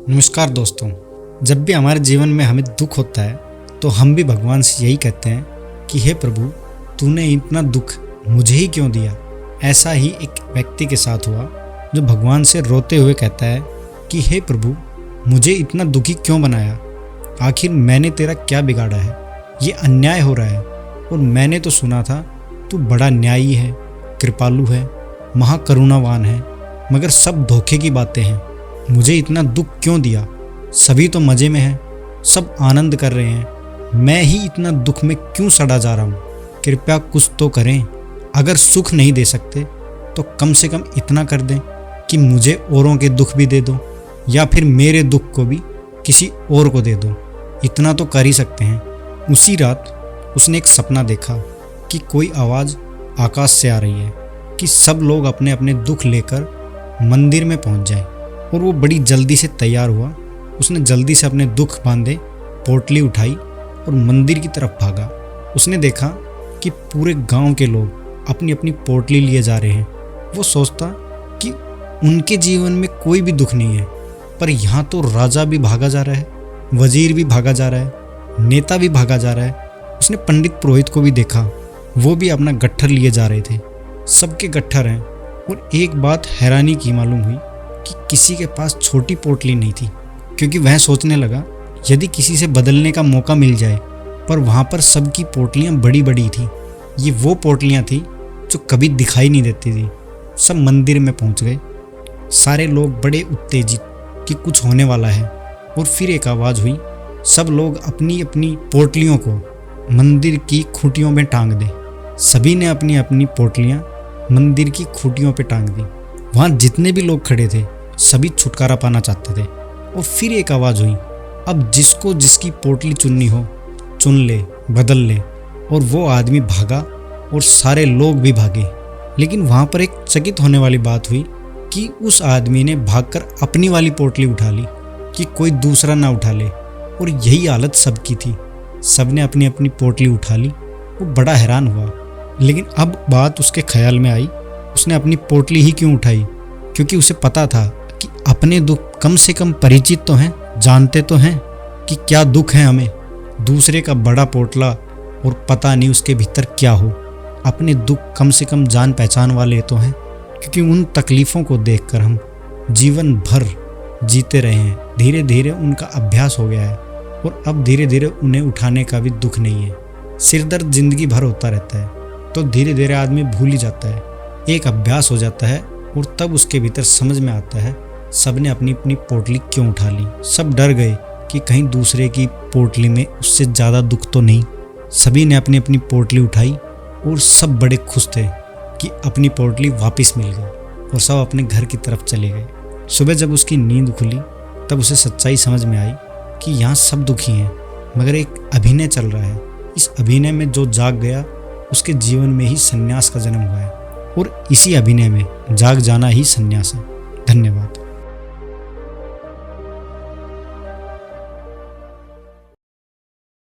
नमस्कार दोस्तों। जब भी हमारे जीवन में हमें दुख होता है तो हम भी भगवान से यही कहते हैं कि हे प्रभु, तूने इतना दुख मुझे ही क्यों दिया। ऐसा ही एक व्यक्ति के साथ हुआ जो भगवान से रोते हुए कहता है कि हे प्रभु, मुझे इतना दुखी क्यों बनाया। आखिर मैंने तेरा क्या बिगाड़ा है, ये अन्याय हो रहा है। और मैंने तो सुना था तू बड़ा न्यायी है, कृपालु है, महाकरुणावान है, मगर सब धोखे की बातें हैं। मुझे इतना दुख क्यों दिया। सभी तो मज़े में हैं, सब आनंद कर रहे हैं, मैं ही इतना दुख में क्यों सड़ा जा रहा हूँ। कृपया कुछ तो करें। अगर सुख नहीं दे सकते तो कम से कम इतना कर दें कि मुझे औरों के दुख भी दे दो, या फिर मेरे दुख को भी किसी और को दे दो। इतना तो कर ही सकते हैं। उसी रात उसने एक सपना देखा कि कोई आवाज़ आकाश से आ रही है कि सब लोग अपने अपने दुख लेकर मंदिर में पहुंच जाएं। और वो बड़ी जल्दी से तैयार हुआ। उसने जल्दी से अपने दुख बांधे, पोटली उठाई और मंदिर की तरफ भागा। उसने देखा कि पूरे गांव के लोग अपनी अपनी पोटली लिए जा रहे हैं। वो सोचता कि उनके जीवन में कोई भी दुख नहीं है, पर यहाँ तो राजा भी भागा जा रहा है, वजीर भी भागा जा रहा है, नेता भी भागा जा रहा है। उसने पंडित पुरोहित को भी देखा, वो भी अपना गट्ठर लिए जा रहे थे। सबके गट्ठर हैं। और एक बात हैरानी की मालूम हुई कि किसी के पास छोटी पोटली नहीं थी, क्योंकि वह सोचने लगा यदि किसी से बदलने का मौका मिल जाए। पर वहाँ पर सबकी पोटलियाँ बड़ी बड़ी थी। ये वो पोटलियाँ थी जो कभी दिखाई नहीं देती थी। सब मंदिर में पहुँच गए। सारे लोग बड़े उत्तेजित कि कुछ होने वाला है। और फिर एक आवाज़ हुई, सब लोग अपनी अपनी पोटलियों को मंदिर की खूंटियों में टांग दें। सभी ने अपनी अपनी पोटलियाँ मंदिर की खूंटियों पे टांग दी। वहाँ जितने भी लोग खड़े थे सभी छुटकारा पाना चाहते थे। और फिर एक आवाज़ हुई, अब जिसको जिसकी पोटली चुननी हो चुन ले, बदल ले। और वो आदमी भागा और सारे लोग भी भागे। लेकिन वहाँ पर एक चकित होने वाली बात हुई कि उस आदमी ने भागकर अपनी वाली पोटली उठा ली कि कोई दूसरा ना उठा ले। और यही हालत सबकी थी। सबने अपनी अपनी पोटली उठा ली। वो बड़ा हैरान हुआ। लेकिन अब बात उसके ख्याल में आई, उसने अपनी पोटली ही क्यों उठाई, क्योंकि उसे पता था कि अपने दुख कम से कम परिचित तो हैं, जानते तो हैं कि क्या दुख है हमें। दूसरे का बड़ा पोटला और पता नहीं उसके भीतर क्या हो। अपने दुख कम से कम जान पहचान वाले तो हैं, क्योंकि उन तकलीफ़ों को देखकर हम जीवन भर जीते रहे हैं। धीरे धीरे उनका अभ्यास हो गया है और अब धीरे धीरे उन्हें उठाने का भी दुख नहीं है। सिरदर्द जिंदगी भर होता रहता है, तो धीरे धीरे आदमी भूल ही जाता है। एक अभ्यास हो जाता है और तब उसके भीतर समझ में आता है सबने अपनी अपनी पोटली क्यों उठा ली। सब डर गए कि कहीं दूसरे की पोटली में उससे ज़्यादा दुख तो नहीं। सभी ने अपनी अपनी पोटली उठाई और सब बड़े खुश थे कि अपनी पोटली वापस मिल गई। और सब अपने घर की तरफ चले गए। सुबह जब उसकी नींद खुली तब उसे सच्चाई समझ में आई कि यहाँ सब दुखी हैं, मगर एक अभिनय चल रहा है। इस अभिनय में जो जाग गया उसके जीवन में ही संन्यास का जन्म हुआ है। और इसी अभिनय में जाग जाना ही संन्यास है। धन्यवाद।